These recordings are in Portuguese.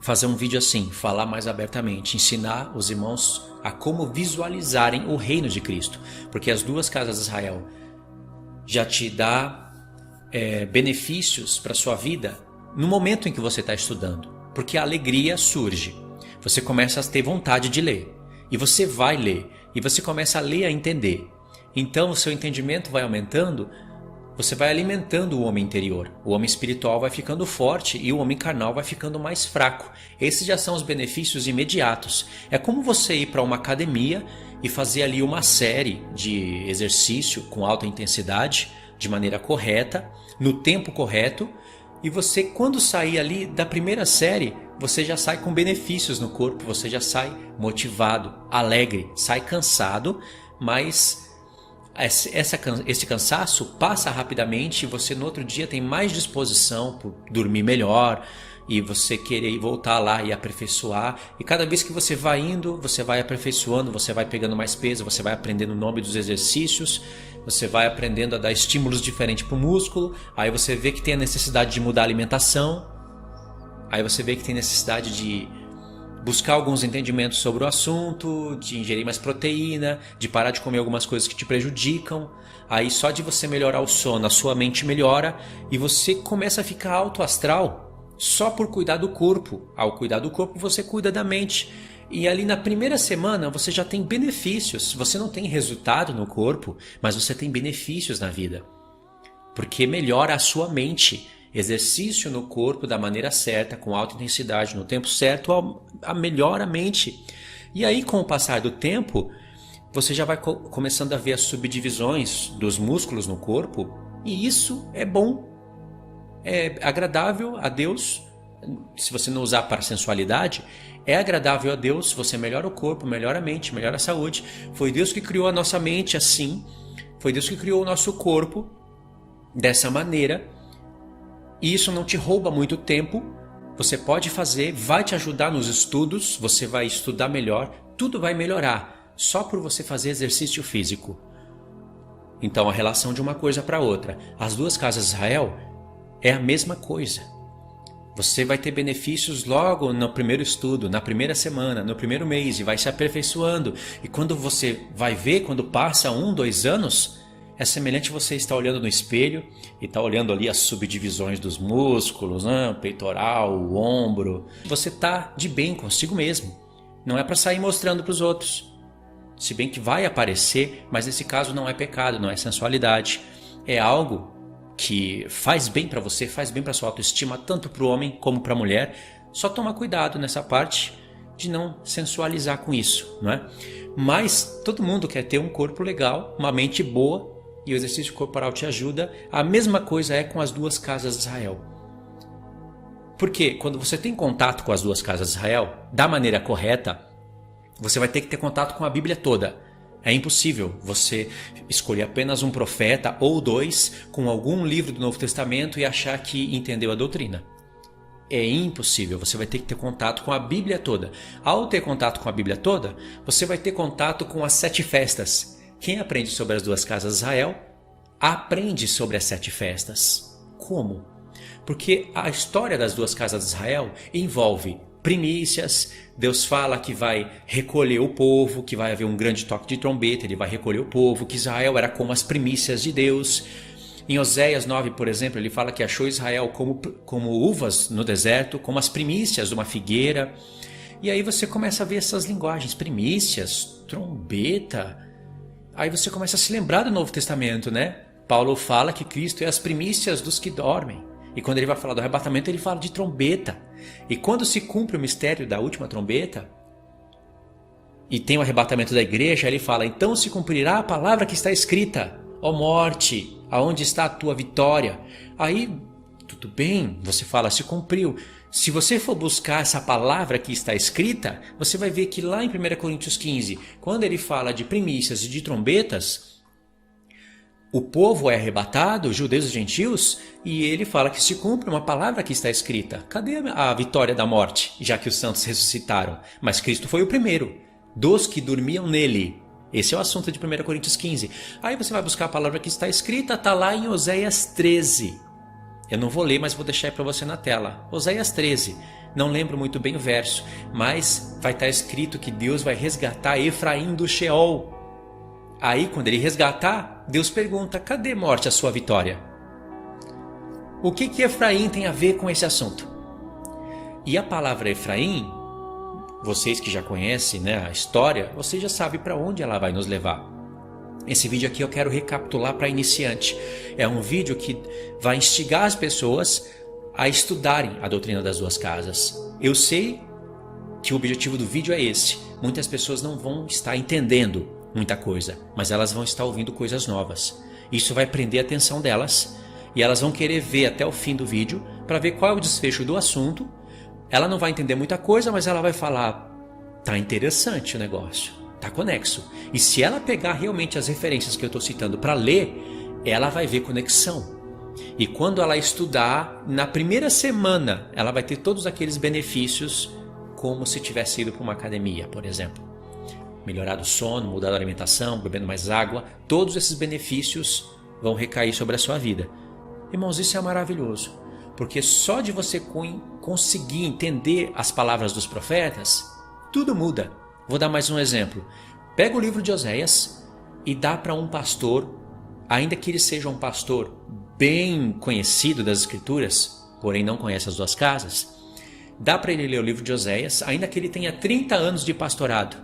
fazer um vídeo assim, falar mais abertamente, ensinar os irmãos a como visualizarem o reino de Cristo. Porque as duas casas de Israel já te dá benefícios para a sua vida no momento em que você está estudando. Porque a alegria surge. Você começa a ter vontade de ler. E você vai ler. E você começa a ler, a entender. Então o seu entendimento vai aumentando. Você vai alimentando o homem interior. O homem espiritual vai ficando forte e o homem carnal vai ficando mais fraco. Esses já são os benefícios imediatos. É como você ir para uma academia e fazer ali uma série de exercício com alta intensidade, de maneira correta, no tempo correto. E você, quando sair ali da primeira série, você já sai com benefícios no corpo, você já sai motivado, alegre, sai cansado, mas esse cansaço passa rapidamente e você no outro dia tem mais disposição por dormir melhor e você querer voltar lá e aperfeiçoar. E cada vez que você vai indo, você vai aperfeiçoando, você vai pegando mais peso, você vai aprendendo o nome dos exercícios, você vai aprendendo a dar estímulos diferentes para o músculo. Aí você vê que tem a necessidade de mudar a alimentação, aí você vê que tem necessidade de buscar alguns entendimentos sobre o assunto, de ingerir mais proteína, de parar de comer algumas coisas que te prejudicam. Aí só de você melhorar o sono, a sua mente melhora e você começa a ficar alto astral só por cuidar do corpo. Ao cuidar do corpo, você cuida da mente. E ali na primeira semana você já tem benefícios. Você não tem resultado no corpo, mas você tem benefícios na vida. Porque melhora a sua mente. Exercício no corpo da maneira certa, com alta intensidade, no tempo certo, melhora a mente. E aí, com o passar do tempo, você já vai começando a ver as subdivisões dos músculos no corpo. E isso é bom. É agradável a Deus. Se você não usar para sensualidade, é agradável a Deus. Você melhora o corpo, melhora a mente, melhora a saúde. Foi Deus que criou a nossa mente assim. Foi Deus que criou o nosso corpo dessa maneira. E isso não te rouba muito tempo, você pode fazer, vai te ajudar nos estudos, você vai estudar melhor, tudo vai melhorar, só por você fazer exercício físico. Então a relação de uma coisa para outra, as duas casas de Israel é a mesma coisa. Você vai ter benefícios logo no primeiro estudo, na primeira semana, no primeiro mês, e vai se aperfeiçoando. E quando você vai ver, quando passa 1, 2 anos... é semelhante você estar olhando no espelho e estar olhando ali as subdivisões dos músculos, né? O peitoral, o ombro. Você está de bem consigo mesmo. Não é para sair mostrando para os outros. Se bem que vai aparecer, mas nesse caso não é pecado, não é sensualidade. É algo que faz bem para você, faz bem para sua autoestima, tanto para o homem como para a mulher. Só toma cuidado nessa parte de não sensualizar com isso, não é? Mas todo mundo quer ter um corpo legal, uma mente boa, e o exercício corporal te ajuda. A mesma coisa é com as duas casas de Israel. Porque quando você tem contato com as duas casas de Israel, da maneira correta, você vai ter que ter contato com a Bíblia toda. É impossível você escolher apenas um profeta ou 2 com algum livro do Novo Testamento e achar que entendeu a doutrina. É impossível, você vai ter que ter contato com a Bíblia toda. Ao ter contato com a Bíblia toda, você vai ter contato com as 7 festas. Quem aprende sobre as duas casas de Israel, aprende sobre as 7 festas. Como? Porque a história das duas casas de Israel envolve primícias. Deus fala que vai recolher o povo, que vai haver um grande toque de trombeta, ele vai recolher o povo, que Israel era como as primícias de Deus. Em Oséias 9, por exemplo, ele fala que achou Israel como uvas no deserto, como as primícias de uma figueira. E aí você começa a ver essas linguagens, primícias, trombeta. Aí você começa a se lembrar do Novo Testamento, né? Paulo fala que Cristo é as primícias dos que dormem. E quando ele vai falar do arrebatamento, ele fala de trombeta. E quando se cumpre o mistério da última trombeta, e tem o arrebatamento da igreja, ele fala, então se cumprirá a palavra que está escrita, ó morte, aonde está a tua vitória? Aí, tudo bem, você fala, se cumpriu. Se você for buscar essa palavra que está escrita, você vai ver que lá em 1 Coríntios 15, quando ele fala de primícias e de trombetas, o povo é arrebatado, judeus e gentios, e ele fala que se cumpre uma palavra que está escrita. Cadê a vitória da morte, já que os santos ressuscitaram? Mas Cristo foi o primeiro, dos que dormiam nele. Esse é o assunto de 1 Coríntios 15. Aí você vai buscar a palavra que está escrita, está lá em Oséias 13. Eu não vou ler, mas vou deixar aí para você na tela. Oséias 13. Não lembro muito bem o verso, mas vai estar escrito que Deus vai resgatar Efraim do Sheol. Aí, quando ele resgatar, Deus pergunta: cadê, morte, a sua vitória? O que Efraim tem a ver com esse assunto? E a palavra Efraim, vocês que já conhecem, né, a história, vocês já sabem para onde ela vai nos levar. Esse vídeo aqui eu quero recapitular para iniciante. É um vídeo que vai instigar as pessoas a estudarem a doutrina das duas casas. Eu sei que o objetivo do vídeo é esse. Muitas pessoas não vão estar entendendo muita coisa, mas elas vão estar ouvindo coisas novas. Isso vai prender a atenção delas e elas vão querer ver até o fim do vídeo para ver qual é o desfecho do assunto. Ela não vai entender muita coisa, mas ela vai falar: tá interessante o negócio, tá conexo. E se ela pegar realmente as referências que eu estou citando para ler, ela vai ver conexão. E quando ela estudar, na primeira semana, ela vai ter todos aqueles benefícios, como se tivesse ido para uma academia, por exemplo. Melhorado o sono, mudado a alimentação, bebendo mais água, todos esses benefícios vão recair sobre a sua vida. Irmãos, isso é maravilhoso, porque só de você conseguir entender as palavras dos profetas, tudo muda. Vou dar mais um exemplo. Pega o livro de Oséias e dá para um pastor, ainda que ele seja um pastor bem conhecido das Escrituras, porém não conhece as duas casas, dá para ele ler o livro de Oséias, ainda que ele tenha 30 anos de pastorado.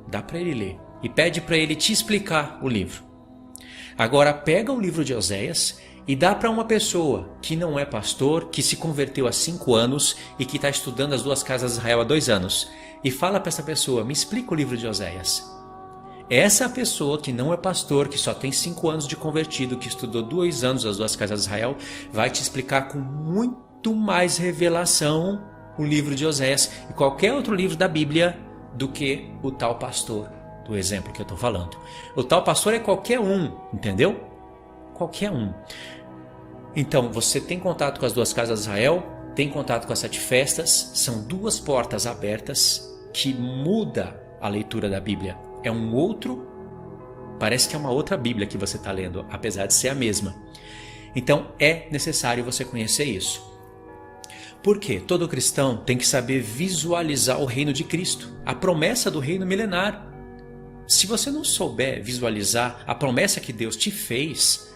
Dá para ele ler e pede para ele te explicar o livro. Agora pega o livro de Oséias e dá para uma pessoa que não é pastor, que se converteu há 5 anos e que está estudando as duas casas de Israel há 2 anos. E fala para essa pessoa: me explica o livro de Oséias. Essa pessoa que não é pastor, que só tem 5 anos de convertido, que estudou 2 anos as duas casas de Israel, vai te explicar com muito mais revelação o livro de Oséias e qualquer outro livro da Bíblia do que o tal pastor, do exemplo que eu estou falando. O tal pastor é qualquer um, entendeu? Qualquer um. Então, você tem contato com as duas casas de Israel, tem contato com as 7 festas, são 2 portas abertas que muda a leitura da Bíblia. É um outro, parece que é uma outra Bíblia que você está lendo, apesar de ser a mesma. Então, é necessário você conhecer isso. Por quê? Todo cristão tem que saber visualizar o reino de Cristo, a promessa do reino milenar. Se você não souber visualizar a promessa que Deus te fez,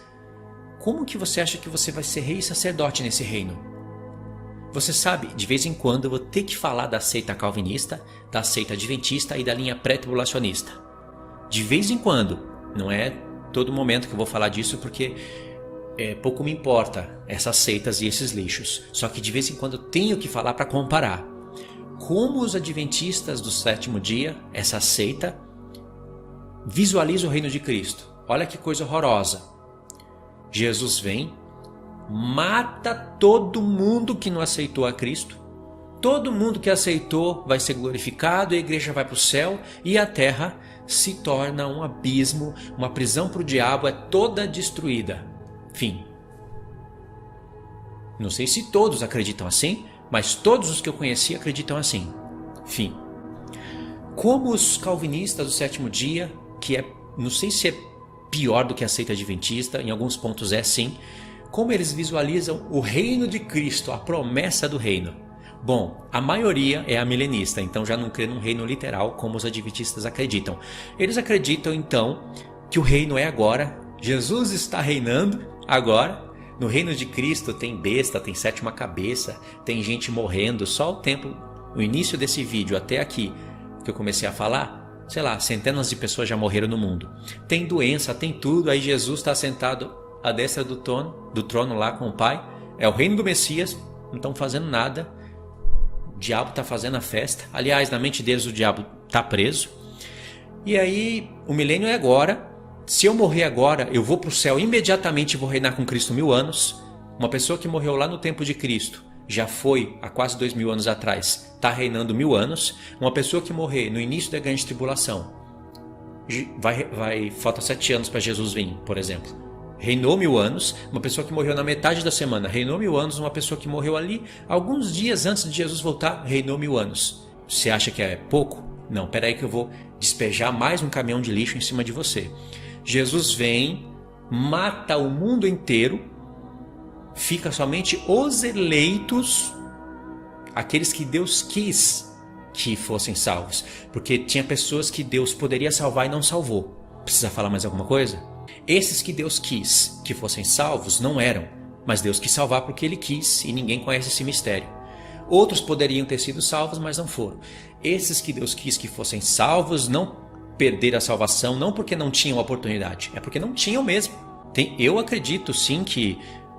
como que você acha que você vai ser rei e sacerdote nesse reino? Você sabe, de vez em quando eu vou ter que falar da seita calvinista, da seita adventista e da linha pré-tribulacionista. De vez em quando, não é todo momento que eu vou falar disso, porque pouco me importa essas seitas e esses lixos. Só que de vez em quando eu tenho que falar para comparar como os adventistas do 7º dia, essa seita, visualiza o reino de Cristo. Olha que coisa horrorosa. Jesus vem, mata todo mundo que não aceitou a Cristo. Todo mundo que aceitou vai ser glorificado, a igreja vai para o céu e a terra se torna um abismo, uma prisão para o diabo, é toda destruída. Fim. Não sei se todos acreditam assim, mas todos os que eu conheci acreditam assim. Fim. Como os calvinistas do 7º dia, que não sei se é pior do que a seita adventista, em alguns pontos é sim, como eles visualizam o reino de Cristo, a promessa do reino. Bom, a maioria é a milenista, então já não crê num reino literal como os adventistas acreditam. Eles acreditam então que o reino é agora, Jesus está reinando agora. No reino de Cristo tem besta, tem 7ª cabeça, tem gente morrendo. Só o tempo, o início desse vídeo até aqui que eu comecei a falar, sei lá, centenas de pessoas já morreram no mundo. Tem doença, tem tudo, aí Jesus está sentado à destra do trono lá com o Pai. É o reino do Messias, não estão fazendo nada. O diabo está fazendo a festa. Aliás, na mente deles o diabo está preso. E aí o milênio é agora. Se eu morrer agora, eu vou para o céu imediatamente e vou reinar com Cristo 1000 anos. Uma pessoa que morreu lá no tempo de Cristo, já foi há quase 2000 anos atrás, está reinando 1000 anos. Uma pessoa que morrer no início da grande tribulação, falta 7 anos para Jesus vir, por exemplo. Reinou 1000 anos. Uma pessoa que morreu na metade da semana, reinou 1000 anos. Uma pessoa que morreu ali, alguns dias antes de Jesus voltar, reinou 1000 anos. Você acha que é pouco? Não, peraí que eu vou despejar mais um caminhão de lixo em cima de você. Jesus vem, mata o mundo inteiro, fica somente os eleitos, aqueles que Deus quis que fossem salvos. Porque tinha pessoas que Deus poderia salvar e não salvou. Precisa falar mais alguma coisa? Esses que Deus quis que fossem salvos não eram, mas Deus quis salvar porque Ele quis e ninguém conhece esse mistério. Outros poderiam ter sido salvos, mas não foram. Esses que Deus quis que fossem salvos não perderam a salvação, não porque não tinham oportunidade, é porque não tinham mesmo. Eu acredito sim que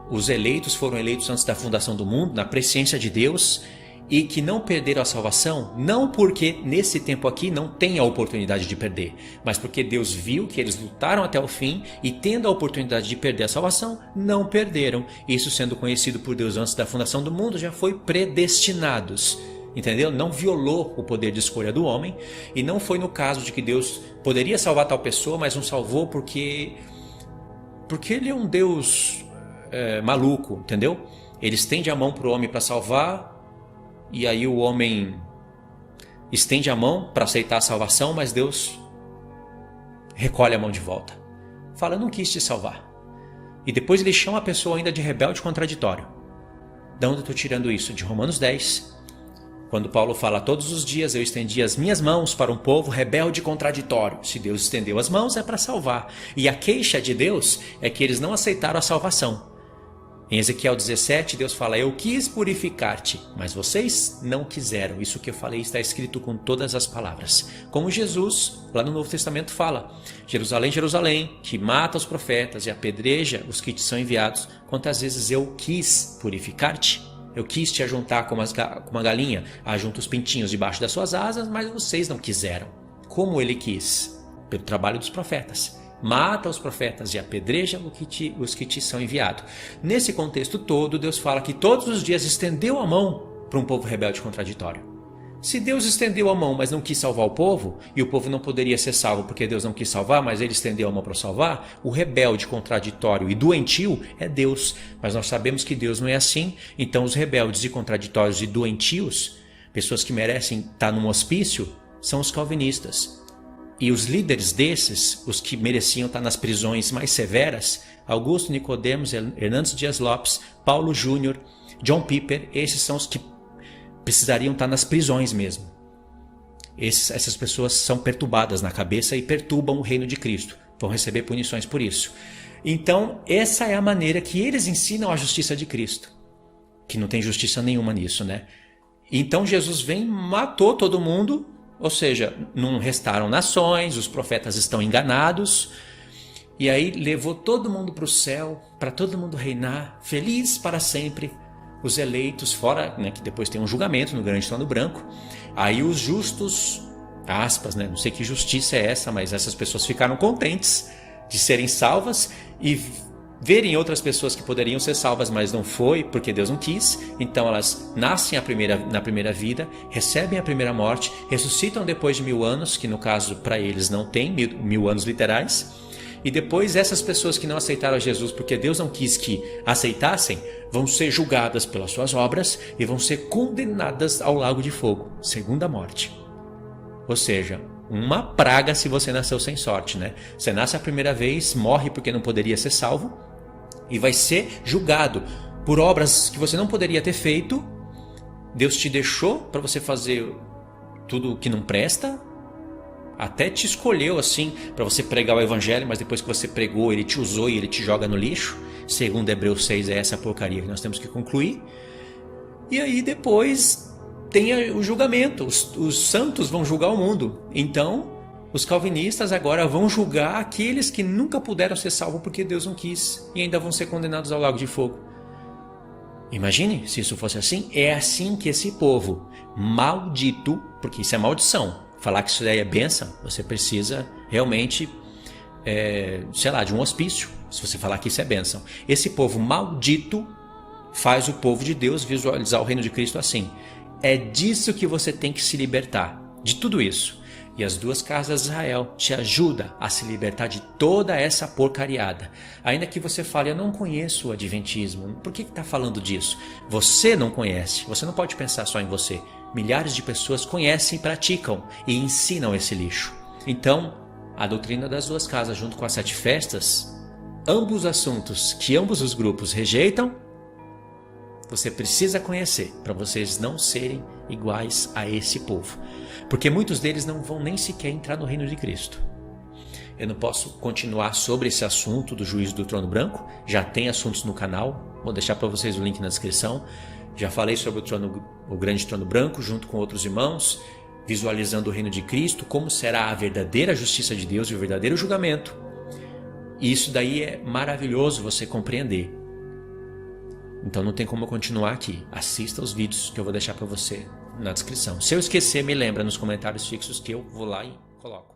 os eleitos foram eleitos antes da fundação do mundo, na presciência de Deus, e que não perderam a salvação, não porque nesse tempo aqui não tem a oportunidade de perder, mas porque Deus viu que eles lutaram até o fim e, tendo a oportunidade de perder a salvação, não perderam. Isso, sendo conhecido por Deus antes da fundação do mundo, já foi predestinados. Entendeu? Não violou o poder de escolha do homem, e não foi no caso de que Deus poderia salvar tal pessoa, mas não salvou porque Ele é um Deus maluco, entendeu? Ele estende a mão para o homem para salvar, e aí o homem estende a mão para aceitar a salvação, mas Deus recolhe a mão de volta. Fala, eu não quis te salvar. E depois ele chama a pessoa ainda de rebelde contraditório. De onde eu estou tirando isso? De Romanos 10. Quando Paulo fala, todos os dias eu estendi as minhas mãos para um povo rebelde e contraditório. Se Deus estendeu as mãos é para salvar. E a queixa de Deus é que eles não aceitaram a salvação. Em Ezequiel 17, Deus fala, eu quis purificar-te, mas vocês não quiseram. Isso que eu falei está escrito com todas as palavras. Como Jesus, lá no Novo Testamento, fala, Jerusalém, Jerusalém, que mata os profetas e apedreja os que te são enviados, quantas vezes eu quis purificar-te? Eu quis te ajuntar como uma galinha, ajunta os pintinhos debaixo das suas asas, mas vocês não quiseram. Como ele quis? Pelo trabalho dos profetas. Mata os profetas e apedreja os que te são enviados. Nesse contexto todo, Deus fala que todos os dias estendeu a mão para um povo rebelde e contraditório. Se Deus estendeu a mão, mas não quis salvar o povo, e o povo não poderia ser salvo porque Deus não quis salvar, mas ele estendeu a mão para salvar, o rebelde, contraditório e doentio é Deus. Mas nós sabemos que Deus não é assim, então os rebeldes e contraditórios e doentios, pessoas que merecem estar num hospício, são os calvinistas. E os líderes desses, os que mereciam estar nas prisões mais severas, Augusto Nicodemos, Hernandes Dias Lopes, Paulo Júnior, John Piper, esses são os que precisariam estar nas prisões mesmo. Essas pessoas são perturbadas na cabeça e perturbam o reino de Cristo. Vão receber punições por isso. Então, essa é a maneira que eles ensinam a justiça de Cristo. Que não tem justiça nenhuma nisso, né? Então Jesus vem, matou todo mundo. Ou seja, não restaram nações, os profetas estão enganados. E aí levou todo mundo para o céu, para todo mundo reinar, feliz para sempre. Os eleitos, fora, né, que depois tem um julgamento no grande trono branco. Aí os justos, aspas, né, não sei que justiça é essa, mas essas pessoas ficaram contentes de serem salvas e verem outras pessoas que poderiam ser salvas, mas não foi, porque Deus não quis. Então elas nascem na primeira vida, recebem a primeira morte, ressuscitam depois de 1000 anos, que no caso para eles não tem 1000 anos literais. E depois essas pessoas que não aceitaram a Jesus porque Deus não quis que aceitassem, vão ser julgadas pelas suas obras e vão ser condenadas ao lago de fogo, segunda morte. Ou seja, uma praga se você nasceu sem sorte, né? Você nasce a primeira vez, morre porque não poderia ser salvo e vai ser julgado por obras que você não poderia ter feito. Deus te deixou para você fazer tudo que não presta, até te escolheu assim para você pregar o evangelho, mas depois que você pregou, ele te usou e ele te joga no lixo. Segundo Hebreus 6 é essa porcaria que nós temos que concluir. E aí depois tem o julgamento, os santos vão julgar o mundo. Então os calvinistas agora vão julgar aqueles que nunca puderam ser salvos porque Deus não quis e ainda vão ser condenados ao lago de fogo. Imagine se isso fosse assim. É assim que esse povo maldito, porque isso é maldição, falar que isso daí é bênção, você precisa realmente, de um hospício, se você falar que isso é bênção. Esse povo maldito faz o povo de Deus visualizar o reino de Cristo assim. É disso que você tem que se libertar, de tudo isso. E as duas casas de Israel te ajudam a se libertar de toda essa porcariada. Ainda que você fale, eu não conheço o adventismo, por que está falando disso? Você não conhece, você não pode pensar só em você. Milhares de pessoas conhecem, praticam e ensinam esse lixo. Então, a doutrina das duas casas junto com as 7 festas, ambos assuntos que ambos os grupos rejeitam, Você precisa conhecer para vocês não serem iguais a esse povo. Porque muitos deles não vão nem sequer entrar no reino de Cristo. Eu não posso continuar sobre esse assunto do juízo do trono branco. Já tem assuntos no canal. Vou deixar para vocês o link na descrição. Já falei sobre o grande trono branco junto com outros irmãos, visualizando o reino de Cristo, como será a verdadeira justiça de Deus e o verdadeiro julgamento. E isso daí é maravilhoso você compreender. Então não tem como eu continuar aqui. Assista os vídeos que eu vou deixar para você na descrição. Se eu esquecer, me lembra nos comentários fixos que eu vou lá e coloco.